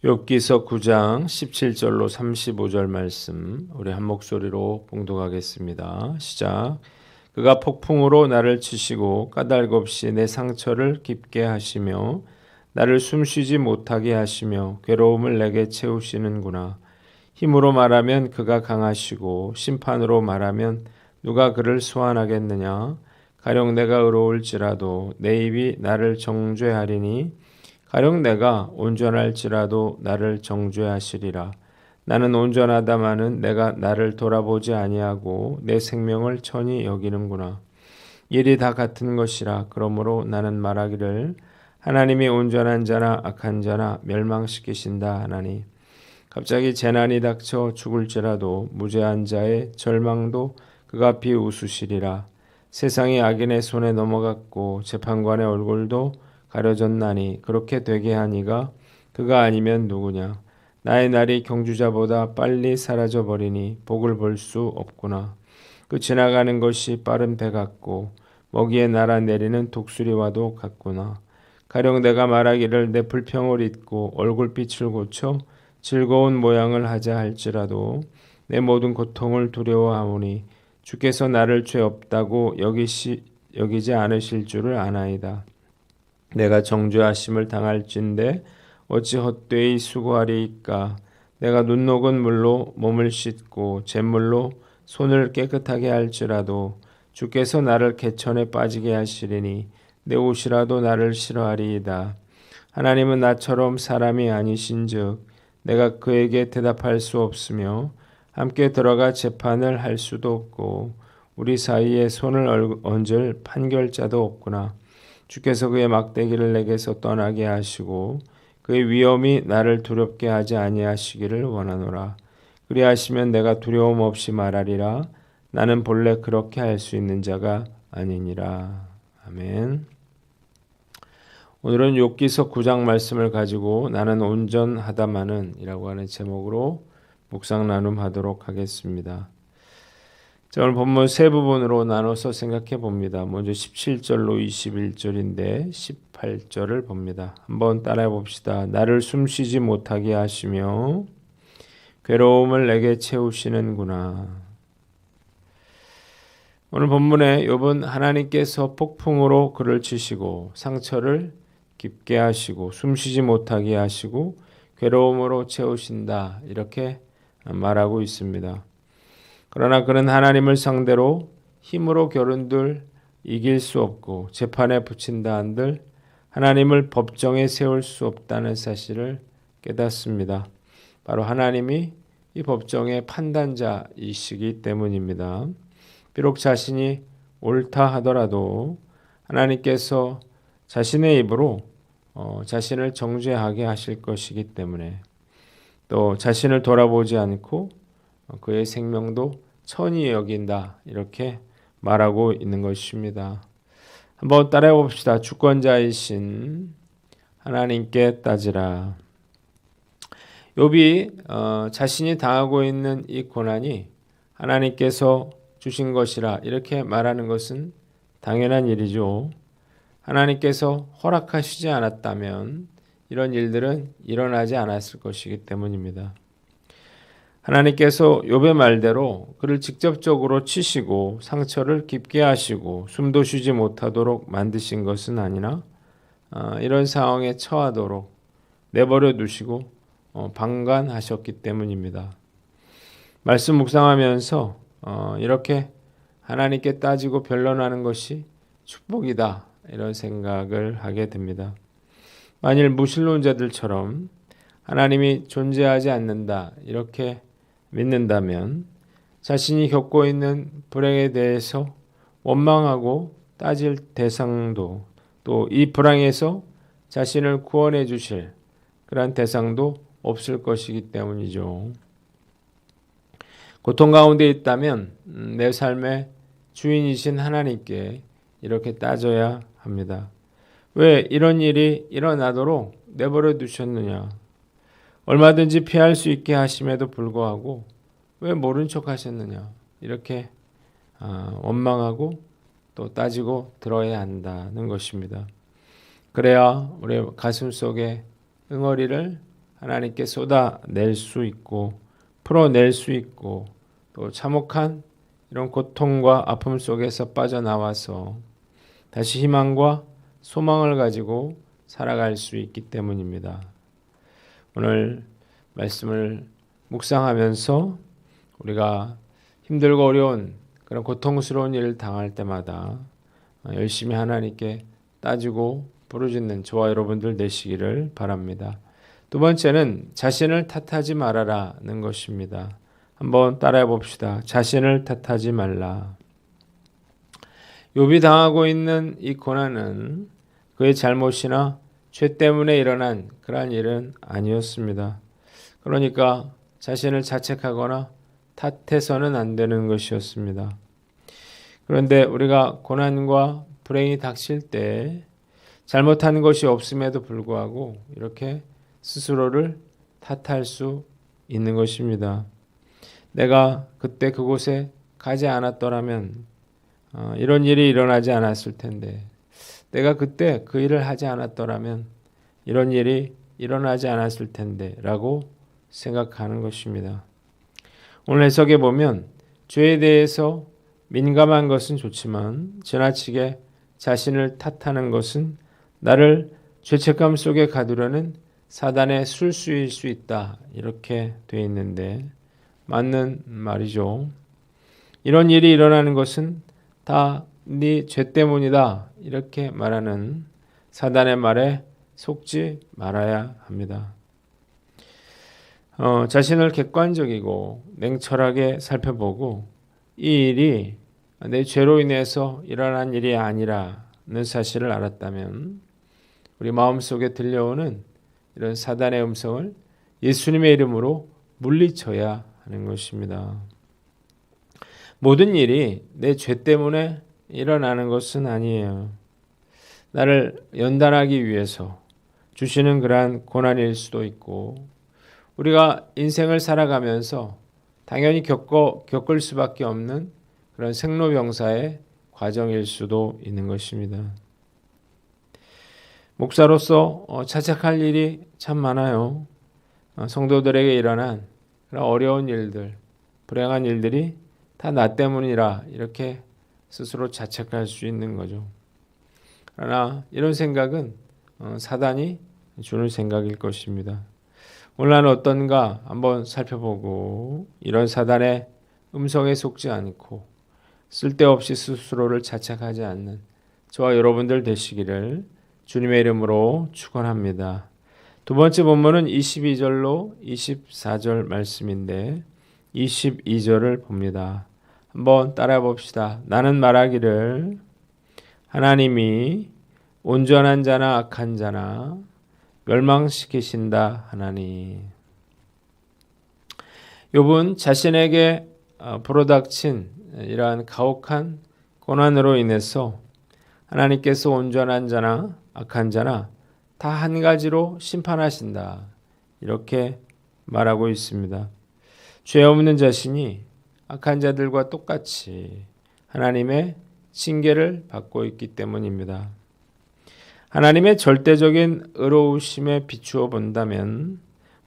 욥기서 9장 17절로 35절 말씀 우리 한 목소리로 봉독하겠습니다. 시작. 그가 폭풍으로 나를 치시고 까닭 없이 내 상처를 깊게 하시며 나를 숨쉬지 못하게 하시며 괴로움을 내게 채우시는구나. 힘으로 말하면 그가 강하시고 심판으로 말하면 누가 그를 소환하겠느냐. 가령 내가 의로울지라도 내 입이 나를 정죄하리니 가령 내가 온전할지라도 나를 정죄하시리라. 나는 온전하다마는 내가 나를 돌아보지 아니하고 내 생명을 천히 여기는구나. 일이 다 같은 것이라. 그러므로 나는 말하기를 하나님이 온전한 자나 악한 자나 멸망시키신다 하나니. 갑자기 재난이 닥쳐 죽을지라도 무죄한 자의 절망도 그가 비웃으시리라. 세상이 악인의 손에 넘어갔고 재판관의 얼굴도 가려졌나니 그렇게 되게 하니가 그가 아니면 누구냐. 나의 날이 경주자보다 빨리 사라져 버리니 복을 볼 수 없구나. 그 지나가는 것이 빠른 배 같고 먹이에 날아내리는 독수리와도 같구나. 가령 내가 말하기를 내 불평을 잊고 얼굴빛을 고쳐 즐거운 모양을 하자 할지라도 내 모든 고통을 두려워하오니 주께서 나를 죄 없다고 여기지 않으실 줄을 아나이다. 내가 정죄하심을 당할진대 어찌 헛되이 수고하리이까. 내가 눈 녹은 물로 몸을 씻고 잿물로 손을 깨끗하게 할지라도 주께서 나를 개천에 빠지게 하시리니 내 옷이라도 나를 싫어하리이다. 하나님은 나처럼 사람이 아니신즉 내가 그에게 대답할 수 없으며 함께 들어가 재판을 할 수도 없고 우리 사이에 손을 얹을 판결자도 없구나. 주께서 그의 막대기를 내게서 떠나게 하시고 그의 위엄이 나를 두렵게 하지 아니하시기를 원하노라. 그리하시면 내가 두려움 없이 말하리라. 나는 본래 그렇게 할 수 있는 자가 아니니라. 아멘. 오늘은 욥기서 9장 말씀을 가지고 나는 온전하다마는 이라고 하는 제목으로 묵상 나눔하도록 하겠습니다. 자, 오늘 본문 세 부분으로 나눠서 생각해 봅니다. 먼저 17절로 21절인데 18절을 봅니다. 한번 따라해 봅시다. 나를 숨쉬지 못하게 하시며 괴로움을 내게 채우시는구나. 오늘 본문에 욥은 하나님께서 폭풍으로 그를 치시고 상처를 깊게 하시고 숨쉬지 못하게 하시고 괴로움으로 채우신다 이렇게 말하고 있습니다. 그러나 그는 하나님을 상대로 힘으로 겨룬들 이길 수 없고 재판에 붙인다 한들 하나님을 법정에 세울 수 없다는 사실을 깨닫습니다. 바로 하나님이 이 법정의 판단자이시기 때문입니다. 비록 자신이 옳다 하더라도 하나님께서 자신의 입으로 자신을 정죄하게 하실 것이기 때문에 또 자신을 돌아보지 않고 그의 생명도 천히 여긴다 이렇게 말하고 있는 것입니다. 한번 따라해 봅시다. 주권자이신 하나님께 따지라. 욥이 자신이 당하고 있는 이 고난이 하나님께서 주신 것이라 이렇게 말하는 것은 당연한 일이죠. 하나님께서 허락하시지 않았다면 이런 일들은 일어나지 않았을 것이기 때문입니다. 하나님께서 욥의 말대로 그를 직접적으로 치시고 상처를 깊게 하시고 숨도 쉬지 못하도록 만드신 것은 아니나 이런 상황에 처하도록 내버려 두시고 방관하셨기 때문입니다. 말씀 묵상하면서 이렇게 하나님께 따지고 변론하는 것이 축복이다 이런 생각을 하게 됩니다. 만일 무신론자들처럼 하나님이 존재하지 않는다 이렇게 믿는다면 자신이 겪고 있는 불행에 대해서 원망하고 따질 대상도 또 이 불행에서 자신을 구원해 주실 그러한 대상도 없을 것이기 때문이죠. 고통 가운데 있다면 내 삶의 주인이신 하나님께 이렇게 따져야 합니다. 왜 이런 일이 일어나도록 내버려 두셨느냐? 얼마든지 피할 수 있게 하심에도 불구하고 왜 모른 척 하셨느냐? 이렇게 원망하고 또 따지고 들어야 한다는 것입니다. 그래야 우리 가슴 속에 응어리를 하나님께 쏟아낼 수 있고 풀어낼 수 있고 또 참혹한 이런 고통과 아픔 속에서 빠져나와서 다시 희망과 소망을 가지고 살아갈 수 있기 때문입니다. 오늘 말씀을 묵상하면서 우리가 힘들고 어려운 그런 고통스러운 일을 당할 때마다 열심히 하나님께 따지고 부르짖는 저와 여러분들 되시기를 바랍니다. 두 번째는 자신을 탓하지 말아라는 것입니다. 한번 따라해 봅시다. 자신을 탓하지 말라. 욥이 당하고 있는 이 고난은 그의 잘못이나 죄 때문에 일어난 그러한 일은 아니었습니다. 그러니까 자신을 자책하거나 탓해서는 안 되는 것이었습니다. 그런데 우리가 고난과 불행이 닥칠 때 잘못한 것이 없음에도 불구하고 이렇게 스스로를 탓할 수 있는 것입니다. 내가 그때 그곳에 가지 않았더라면 이런 일이 일어나지 않았을 텐데, 내가 그때 그 일을 하지 않았더라면 이런 일이 일어나지 않았을 텐데 라고 생각하는 것입니다. 오늘 해석에 보면 죄에 대해서 민감한 것은 좋지만 지나치게 자신을 탓하는 것은 나를 죄책감 속에 가두려는 사단의 술수일 수 있다, 이렇게 되어 있는데 맞는 말이죠. 이런 일이 일어나는 것은 다 네 죄 때문이다, 이렇게 말하는 사단의 말에 속지 말아야 합니다. 자신을 객관적이고 냉철하게 살펴보고 이 일이 내 죄로 인해서 일어난 일이 아니라는 사실을 알았다면 우리 마음속에 들려오는 이런 사단의 음성을 예수님의 이름으로 물리쳐야 하는 것입니다. 모든 일이 내 죄 때문에 일어나는 것은 아니에요. 나를 연단하기 위해서 주시는 그러한 고난일 수도 있고 우리가 인생을 살아가면서 당연히 겪을 수밖에 없는 그런 생로병사의 과정일 수도 있는 것입니다. 목사로서 자책할 일이 참 많아요. 성도들에게 일어난 그런 어려운 일들, 불행한 일들이 다 나 때문이라 이렇게 스스로 자책할 수 있는 거죠. 그러나 이런 생각은 사단이 주는 생각일 것입니다. 오늘 나는 어떤가 한번 살펴보고 이런 사단의 음성에 속지 않고 쓸데없이 스스로를 자책하지 않는 저와 여러분들 되시기를 주님의 이름으로 축원합니다. 두 번째 본문은 22절로 24절 말씀인데 22절을 봅니다. 한번 따라해 봅시다. 나는 말하기를 하나님이 온전한 자나 악한 자나 멸망시키신다 하나니. 욥은 자신에게 불어닥친 이러한 가혹한 고난으로 인해서 하나님께서 온전한 자나 악한 자나 다 한 가지로 심판하신다, 이렇게 말하고 있습니다. 죄 없는 자신이 악한 자들과 똑같이 하나님의 징계를 받고 있기 때문입니다. 하나님의 절대적인 의로우심에 비추어 본다면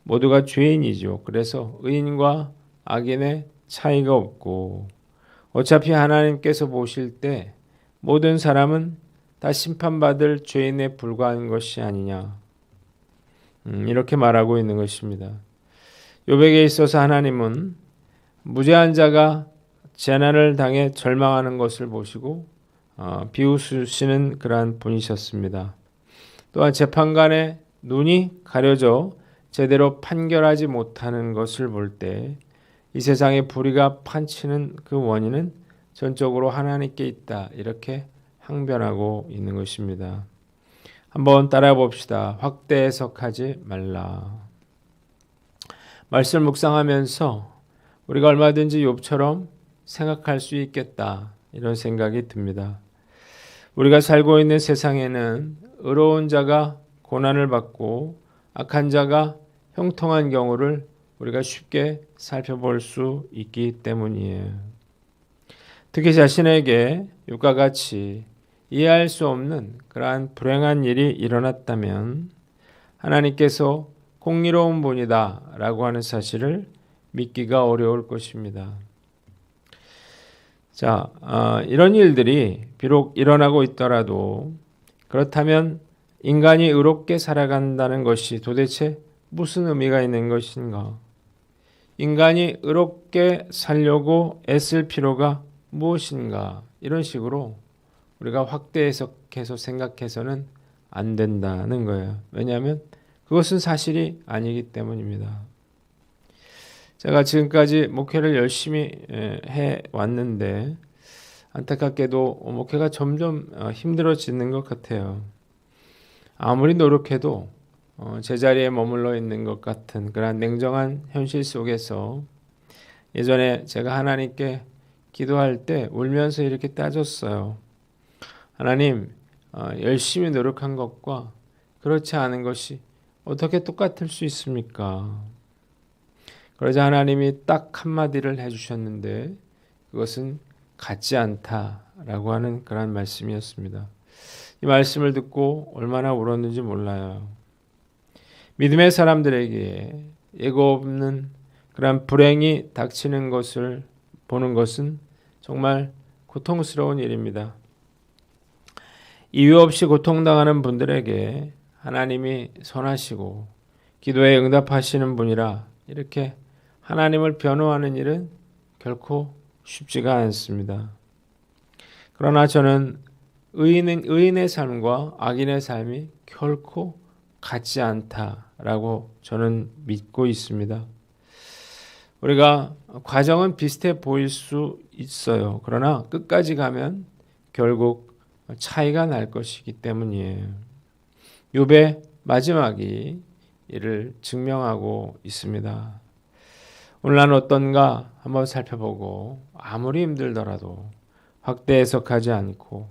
모두가 죄인이죠. 그래서 의인과 악인의 차이가 없고 어차피 하나님께서 보실 때 모든 사람은 다 심판받을 죄인에 불과한 것이 아니냐, 이렇게 말하고 있는 것입니다. 욥에게 있어서 하나님은 무죄한 자가 재난을 당해 절망하는 것을 보시고 비웃으시는 그러한 분이셨습니다. 또한 재판관의 눈이 가려져 제대로 판결하지 못하는 것을 볼 때 이 세상의 불의가 판치는 그 원인은 전적으로 하나님께 있다, 이렇게 항변하고 있는 것입니다. 한번 따라해 봅시다. 확대 해석하지 말라. 말씀을 묵상하면서 우리가 얼마든지 욥처럼 생각할 수 있겠다, 이런 생각이 듭니다. 우리가 살고 있는 세상에는 의로운 자가 고난을 받고 악한 자가 형통한 경우를 우리가 쉽게 살펴볼 수 있기 때문이에요. 특히 자신에게 욥과 같이 이해할 수 없는 그러한 불행한 일이 일어났다면 하나님께서 공의로운 분이다 라고 하는 사실을 믿기가 어려울 것입니다. 자, 이런 일들이 비록 일어나고 있더라도 그렇다면 인간이 의롭게 살아간다는 것이 도대체 무슨 의미가 있는 것인가? 인간이 의롭게 살려고 애쓸 필요가 무엇인가? 이런 식으로 우리가 확대 해석해서 생각해서는 안 된다는 거예요. 왜냐하면 그것은 사실이 아니기 때문입니다. 제가 지금까지 목회를 열심히 해 왔는데 안타깝게도 목회가 점점 힘들어지는 것 같아요. 아무리 노력해도 제자리에 머물러 있는 것 같은 그런 냉정한 현실 속에서 예전에 제가 하나님께 기도할 때 울면서 이렇게 따졌어요. 하나님, 열심히 노력한 것과 그렇지 않은 것이 어떻게 똑같을 수 있습니까? 그러자 하나님이 딱 한마디를 해주셨는데 그것은 같지 않다라고 하는 그런 말씀이었습니다. 이 말씀을 듣고 얼마나 울었는지 몰라요. 믿음의 사람들에게 예고 없는 그런 불행이 닥치는 것을 보는 것은 정말 고통스러운 일입니다. 이유 없이 고통당하는 분들에게 하나님이 선하시고 기도에 응답하시는 분이라 이렇게 하나님을 변호하는 일은 결코 쉽지가 않습니다. 그러나 저는 의인의 삶과 악인의 삶이 결코 같지 않다라고 저는 믿고 있습니다. 우리가 과정은 비슷해 보일 수 있어요. 그러나 끝까지 가면 결국 차이가 날 것이기 때문이에요. 욥의 마지막이 이를 증명하고 있습니다. 오늘 난 어떤가 한번 살펴보고 아무리 힘들더라도 확대 해석하지 않고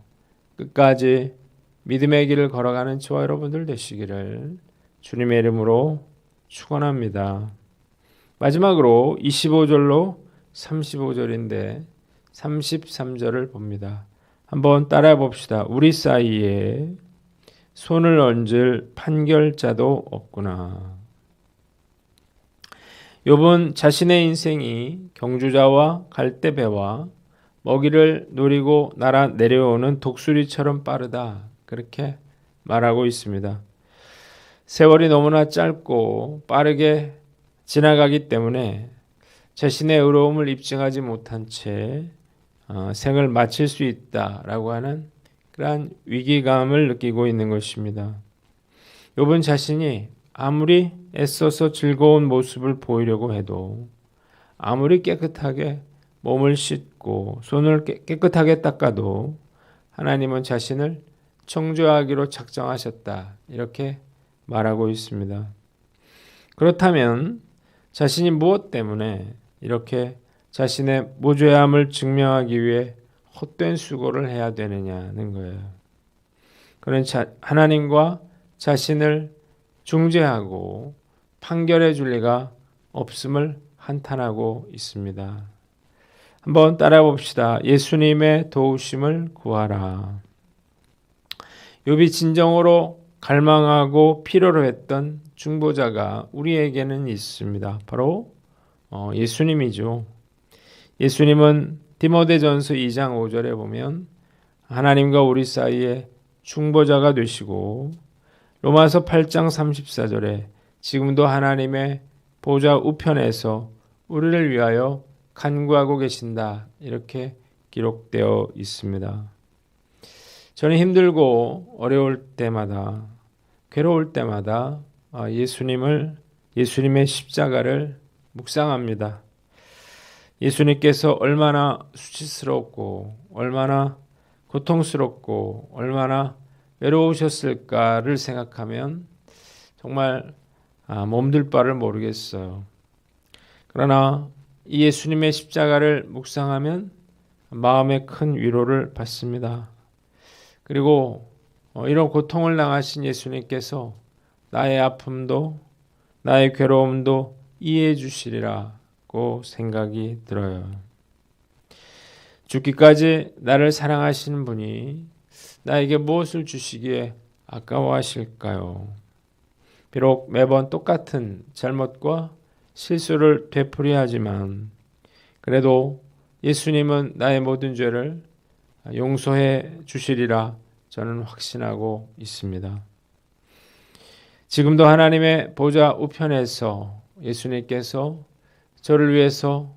끝까지 믿음의 길을 걸어가는 저와 여러분들 되시기를 주님의 이름으로 축원합니다. 마지막으로 25절로 35절인데 33절을 봅니다. 한번 따라해 봅시다. 우리 사이에 손을 얹을 판결자도 없구나. 욥은 자신의 인생이 경주자와 갈대배와 먹이를 노리고 날아 내려오는 독수리처럼 빠르다. 그렇게 말하고 있습니다. 세월이 너무나 짧고 빠르게 지나가기 때문에 자신의 의로움을 입증하지 못한 채 생을 마칠 수 있다라고 하는 그러한 위기감을 느끼고 있는 것입니다. 욥은 자신이 아무리 애써서 즐거운 모습을 보이려고 해도 아무리 깨끗하게 몸을 씻고 손을 깨끗하게 닦아도 하나님은 자신을 정죄하기로 작정하셨다. 이렇게 말하고 있습니다. 그렇다면 자신이 무엇 때문에 이렇게 자신의 무죄함을 증명하기 위해 헛된 수고를 해야 되느냐는 거예요. 그는 하나님과 자신을 중재하고 판결해 줄 리가 없음을 한탄하고 있습니다. 한번 따라해 봅시다. 예수님의 도우심을 구하라. 욥이 진정으로 갈망하고 필요로 했던 중보자가 우리에게는 있습니다. 바로 예수님이죠. 예수님은 디모데전서 2장 5절에 보면 하나님과 우리 사이에 중보자가 되시고 로마서 8장 34절에 지금도 하나님의 보좌 우편에서 우리를 위하여 간구하고 계신다. 이렇게 기록되어 있습니다. 저는 힘들고 어려울 때마다 괴로울 때마다 예수님의 십자가를 묵상합니다. 예수님께서 얼마나 수치스럽고 얼마나 고통스럽고 얼마나 외로우셨을까를 생각하면 정말 몸둘 바를 모르겠어요. 그러나 이 예수님의 십자가를 묵상하면 마음에 큰 위로를 받습니다. 그리고 이런 고통을 당하신 예수님께서 나의 아픔도 나의 괴로움도 이해해 주시리라고 생각이 들어요. 죽기까지 나를 사랑하시는 분이 나에게 무엇을 주시기에 아까워하실까요? 비록 매번 똑같은 잘못과 실수를 되풀이하지만 그래도 예수님은 나의 모든 죄를 용서해 주시리라 저는 확신하고 있습니다. 지금도 하나님의 보좌 우편에서 예수님께서 저를 위해서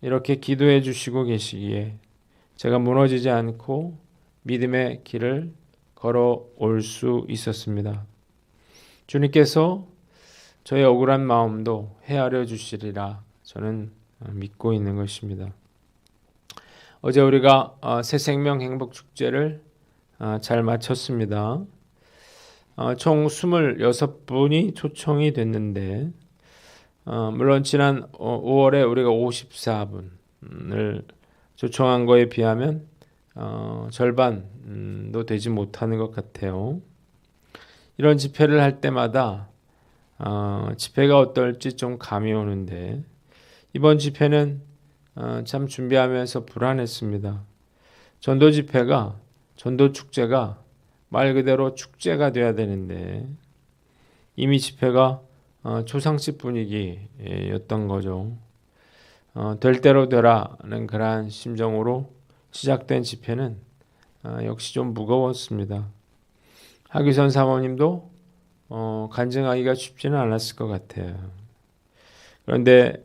이렇게 기도해 주시고 계시기에 제가 무너지지 않고 믿음의 길을 걸어올 수 있었습니다. 주님께서 저의 억울한 마음도 헤아려 주시리라 저는 믿고 있는 것입니다. 어제 우리가 새생명 행복축제를 잘 마쳤습니다. 총 26분이 초청이 됐는데 물론 지난 5월에 우리가 54분을 초청한 거에 비하면 절반도 되지 못하는 것 같아요. 이런 집회를 할 때마다 집회가 어떨지 좀 감이 오는데 이번 집회는 참 준비하면서 불안했습니다. 전도 집회가 전도 축제가 말 그대로 축제가 돼야 되는데 이미 집회가 초상집 분위기였던 거죠. 될 대로 되라는 그러한 심정으로 시작된 집회는 역시 좀 무거웠습니다. 하기선 사모님도 간증하기가 쉽지는 않았을 것 같아요. 그런데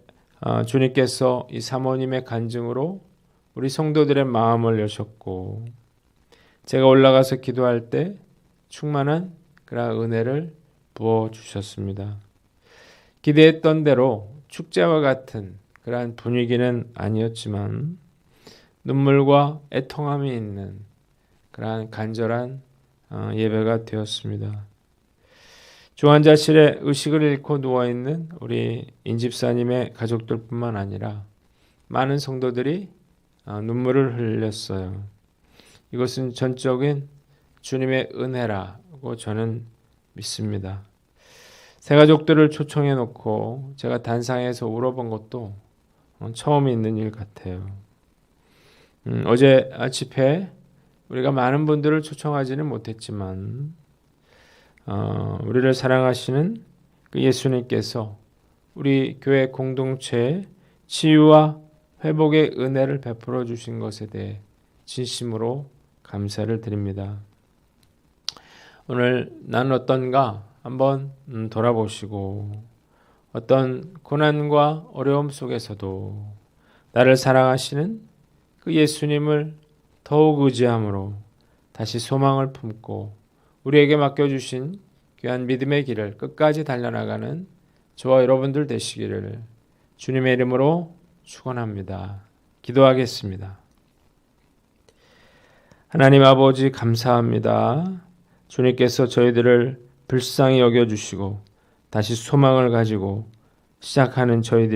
주님께서 이 사모님의 간증으로 우리 성도들의 마음을 여셨고 제가 올라가서 기도할 때 충만한 그런 은혜를 부어주셨습니다. 기대했던 대로 축제와 같은 그러한 분위기는 아니었지만 눈물과 애통함이 있는 그러한 간절한 예배가 되었습니다. 중환자실에 의식을 잃고 누워있는 우리 인집사님의 가족들뿐만 아니라 많은 성도들이 눈물을 흘렸어요. 이것은 전적인 주님의 은혜라고 저는 믿습니다. 새 가족들을 초청해 놓고 제가 단상에서 울어본 것도 처음 있는 일 같아요. 어제 집회 우리가 많은 분들을 초청하지는 못했지만 우리를 사랑하시는 그 예수님께서 우리 교회 공동체에 치유와 회복의 은혜를 베풀어 주신 것에 대해 진심으로 감사를 드립니다. 오늘 나는 어떤가 한번 돌아보시고 어떤 고난과 어려움 속에서도 나를 사랑하시는 그 예수님을 더욱 의지함으로 다시 소망을 품고 우리에게 맡겨주신 귀한 믿음의 길을 끝까지 달려나가는 저와 여러분들 되시기를 주님의 이름으로 축원합니다. 기도하겠습니다. 하나님 아버지 감사합니다. 주님께서 저희들을 불쌍히 여겨주시고 다시 소망을 가지고 시작하는 저희들이